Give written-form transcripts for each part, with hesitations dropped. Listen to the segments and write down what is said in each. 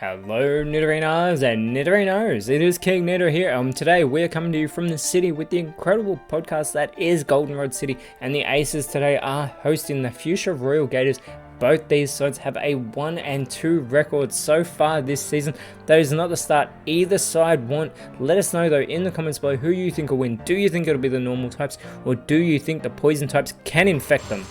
Hello Nidorinas and Nidorinos, it is KingNido here. Today we're coming to you from the city with the incredible podcast that is Goldenrod City, and the Aces today are hosting the Fuchsia Royal Gators. Both these sides have a 1-2 record so far this season. That is not the start either side want. Let us know though in the comments below who you think will win. Do you think it'll be the normal types, or do you think the poison types can infect them?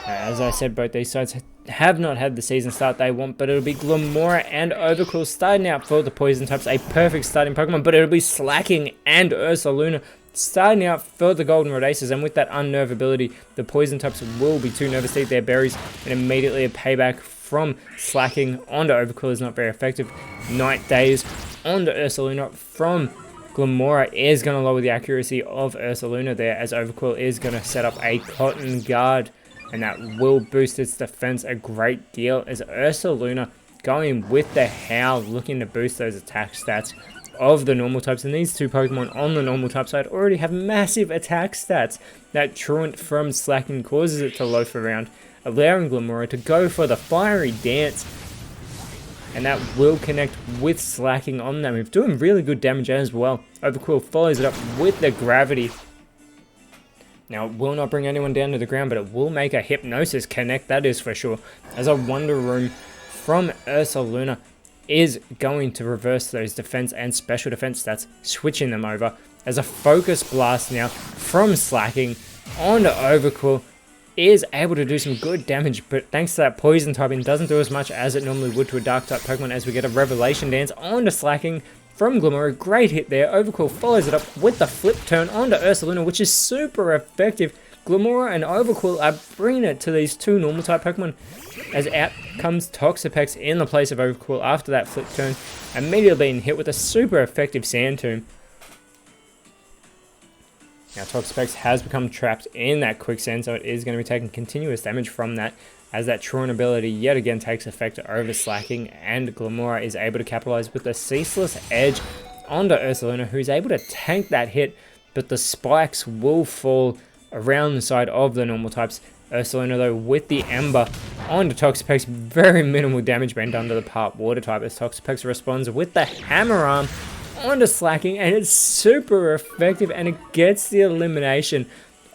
As I said, both these sides have not had the season start they want, but it'll be Glamora and Overcool starting out for the poison types, a perfect starting Pokemon, but it'll be Slacking and Ursaluna starting out for the Goldenrod Aces, and with that unnerve ability, the poison types will be too nervous to eat their berries, and immediately a payback from Slacking onto Overcool is not very effective. Night Days onto Ursaluna from Glamora is going to lower the accuracy of Ursaluna there, as Overcool is going to set up a Cotton Guard, and that will boost its defense a great deal, as Ursaluna going with the Howl, looking to boost those attack stats of the normal types. And these two Pokemon on the normal type side already have massive attack stats. That Truant from Slacking causes it to loaf around, allowing Glamora to go for the Fiery Dance, and that will connect with Slacking on that move, doing really good damage as well. Overcool follows it up with the Gravity. Now, it will not bring anyone down to the ground, but it will make a Hypnosis connect, that is for sure, as a Wonder Room from Ursaluna is going to reverse those defense and special defense stats, switching them over, as a Focus Blast now from Slacking onto Overcool is able to do some good damage, but thanks to that poison typing, doesn't do as much as it normally would to a dark type Pokemon, as we get a Revelation Dance onto Slacking from Glamora. Great hit there. Overcool follows it up with the Flip Turn onto Ursaluna, which is super effective. Glamora and Overcool are bringing it to these two normal type Pokemon, as out comes Toxapex in the place of Overcool after that Flip Turn, immediately being hit with a super effective Sand Tomb. Now Toxapex has become trapped in that Quicksand, so it is going to be taking continuous damage from that, as that Truant ability yet again takes effect over Slacking, and Glamora is able to capitalize with the Ceaseless Edge onto Ursaluna, who's able to tank that hit, but the spikes will fall around the side of the normal types. Ursaluna though with the Ember onto Toxapex, very minimal damage being done to the part Water type, as Toxapex responds with the Hammer Arm onto Slacking, and it's super effective, and it gets the elimination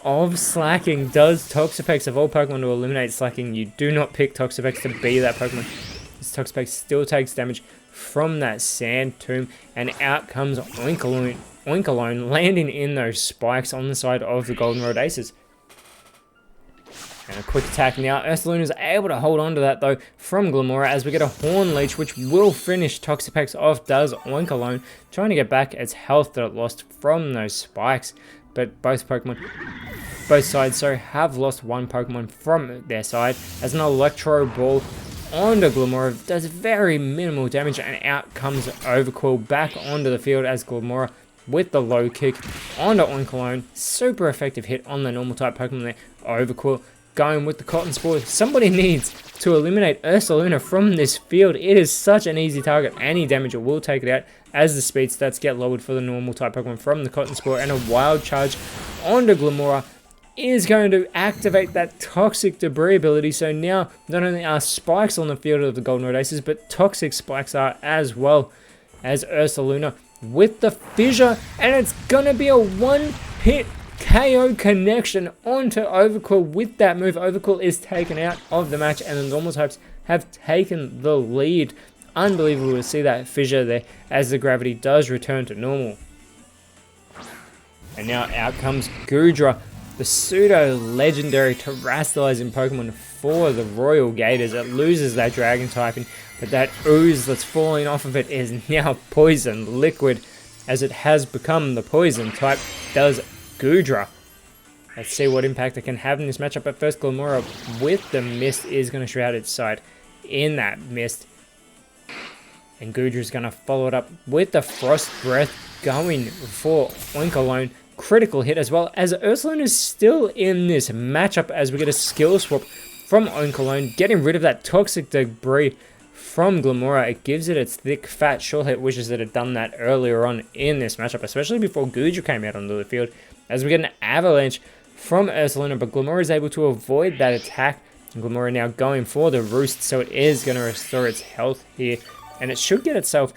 of Slacking. Does Toxapex, of all Pokemon to eliminate Slacking, you do not pick Toxapex to be that Pokemon. This Toxapex still takes damage from that Sand Tomb, and out comes Oinkologne, landing in those spikes on the side of the Goldenrod Aces. And a quick attack now. Ursaluna is able to hold on to that though from Glamora, as we get a Horn Leech, which will finish Toxapex off. Does Oinkologne, trying to get back its health that it lost from those spikes. But both sides have lost one Pokemon from their side, as an Electro Ball onto Glamora does very minimal damage, and out comes Overcool back onto the field, as Glamora with the low kick onto Oinkologne. Super effective hit on the normal type Pokemon there. Overcool going with the Cotton Spore. Somebody needs to eliminate Ursaluna from this field. It is such an easy target. Any damage, it will take it out, as the speed stats get lowered for the normal type Pokemon from the Cotton Spore, and a Wild Charge onto Glamora is going to activate that Toxic Debris ability. So now not only are spikes on the field of the Goldenrod Aces, but toxic spikes are as well, as Ursaluna with the Fissure, and it's going to be a one-hit KO connection onto Overcool with that move. Overcool is taken out of the match, and the normal types have taken the lead. Unbelievable to see that Fissure there, as the gravity does return to normal. And now out comes Goodra, the pseudo legendary terrestrializing Pokemon for the Royal Gators. It loses that dragon typing, but that ooze that's falling off of it is now poison liquid, as it has become the poison type. Does Goodra. Let's see what impact it can have in this matchup. But first, Glamora with the Mist is going to shroud its side in that Mist, and Goodra is going to follow it up with the Frost Breath, going for Oinkologne. Critical hit, as well as Ursaluna is still in this matchup, as we get a skill swap from Oinkologne, getting rid of that toxic debris from Glamora. It gives it its thick, fat Sure Hit, wishes it had done that earlier on in this matchup, especially before Goodra came out onto the field, as we get an Avalanche from Ursaluna, but Glamora is able to avoid that attack, Glimmora now going for the roost, so it is going to restore its health here. And it should get itself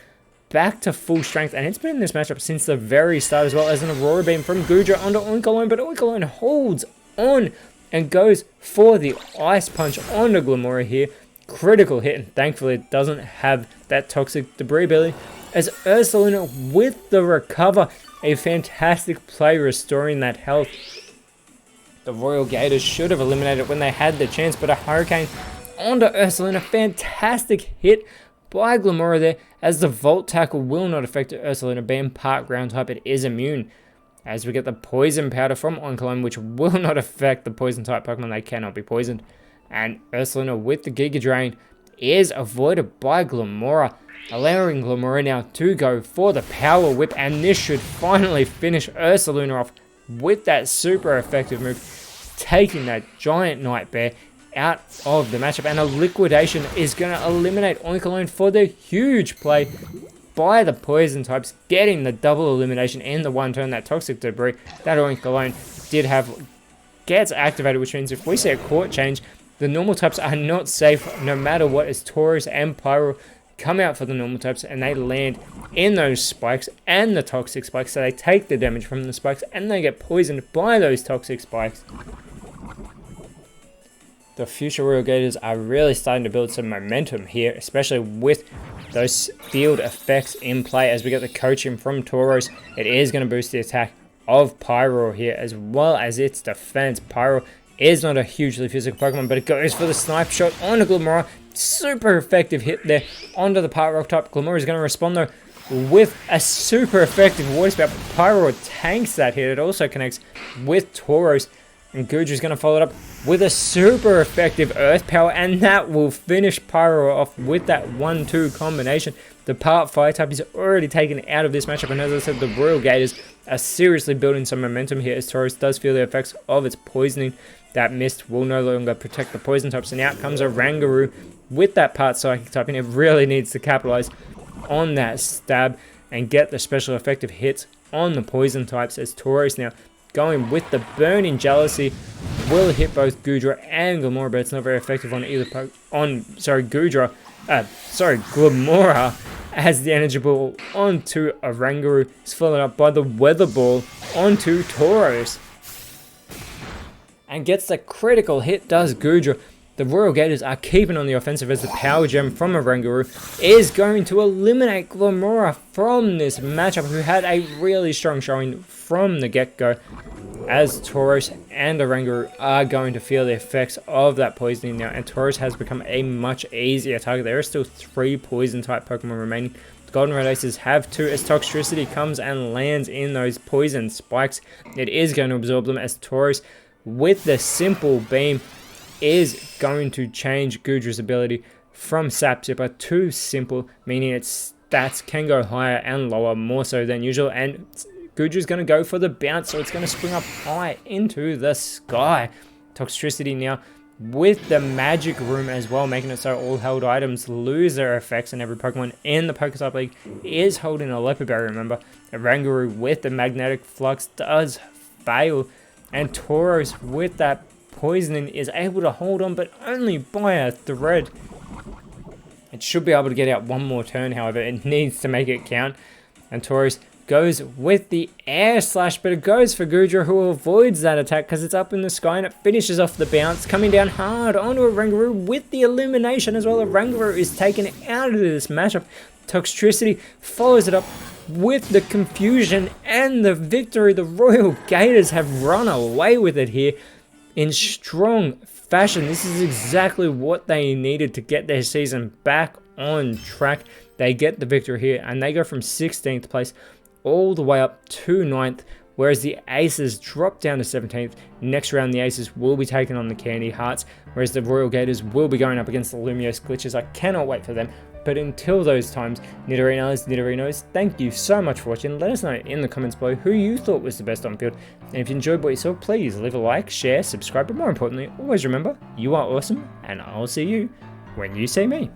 back to full strength. And it's been in this matchup since the very start, as well as an Aurora Beam from Goodra onto Oinkologne. But Oinkologne holds on and goes for the Ice Punch onto Glimmora here. Critical hit, and thankfully it doesn't have that Toxic Debris ability. As Ursaluna with the recover, a fantastic play restoring that health. The Royal Gators should have eliminated it when they had the chance, but a Hurricane onto Ursaluna. Fantastic hit by Glimmora there, as the Volt Tackle will not affect Ursaluna. Being part ground type, it is immune. As we get the Poison Powder from Oinkologne, which will not affect the Poison type Pokemon. They cannot be poisoned. And Ursaluna with the Giga Drain is avoided by Glimmora, allowing Glimmora now to go for the Power Whip. And this should finally finish Ursaluna off with that super effective move, taking that giant Nightmare out of the matchup. And a Liquidation is going to eliminate Oinkologne for the huge play by the Poison types, getting the double elimination in the one turn. That Toxic Debris that Oinkologne did have gets activated, which means if we see a court change, the normal types are not safe no matter what, as Tauros and Pyro come out for the normal types and they land in those spikes and the toxic spikes, so they take the damage from the spikes and they get poisoned by those toxic spikes. The future Royal Gators are really starting to build some momentum here, especially with those field effects in play. As we get the coaching from Tauros, it is going to boost the attack of Pyro here as well as its defense. Pyro is not a hugely physical Pokemon, but it goes for the Snipe Shot onto Glimmora. Super effective hit there onto the Part Rock type. Glimmora is going to respond though with a super effective Water Spout. Pyro tanks that hit. It also connects with Tauros, and Goodra is going to follow it up with a super effective Earth Power, and that will finish Pyro off with that 1-2 combination. The Part Fire type is already taken out of this matchup, and as I said, the Royal Gators are seriously building some momentum here as Tauros does feel the effects of its poisoning. That Mist will no longer protect the poison types, and out comes a Rangaroo with that Part Psychic type, and it really needs to capitalize on that stab and get the special effective hits on the poison types, as Tauros now going with the Burning Jealousy will hit both Goodra and Glimmora, but it's not very effective on either Glimmora, as the Energy Ball onto a Rangaroo is followed up by the Weather Ball onto Tauros. And gets the critical hit, does Goodra. The Royal Gators are keeping on the offensive as the Power Gem from a Rangaroo is going to eliminate Glimmora from this matchup, who had a really strong showing from the get-go, as Tauros and the Rangaroo are going to feel the effects of that poisoning now, and Tauros has become a much easier target. There are still 3 poison-type Pokemon remaining. The Golden Red Aces have 2, as Toxtricity comes and lands in those poison spikes. It is going to absorb them, as Tauros with the Simple Beam is going to change Goodra's ability from Sap Zipper to Simple, meaning its stats can go higher and lower more so than usual, and Goodra's going to go for the bounce, so it's going to spring up high into the sky. Toxtricity now with the Magic Room as well, making it so all held items lose their effects, and every Pokemon in the PokeType League is holding a Leopard Berry, remember. A Rangaroo with the Magnetic Flux does fail, and Tauros with that poisoning is able to hold on, but only by a thread. It should be able to get out one more turn, however, it needs to make it count. And Tauros goes with the Air Slash, but it goes for Goodra, who avoids that attack because it's up in the sky, and it finishes off the bounce, coming down hard onto a Rangaroo with the elimination as well. A Rangaroo is taken out of this matchup. Toxtricity follows it up with the confusion and the victory. The Royal Gators have run away with it here in strong fashion. This is exactly what they needed to get their season back on track. They get the victory here, and they go from 16th place all the way up to 9th, whereas the Aces drop down to 17th. Next round, the Aces will be taking on the Candy Hearts, whereas the Royal Gators will be going up against the Lumiose Glitches. I cannot wait for them. But until those times, Nidorinos, Nidorinos, thank you so much for watching. Let us know in the comments below who you thought was the best on field. And if you enjoyed what you saw, please leave a like, share, subscribe, but more importantly, always remember, you are awesome, and I'll see you when you see me.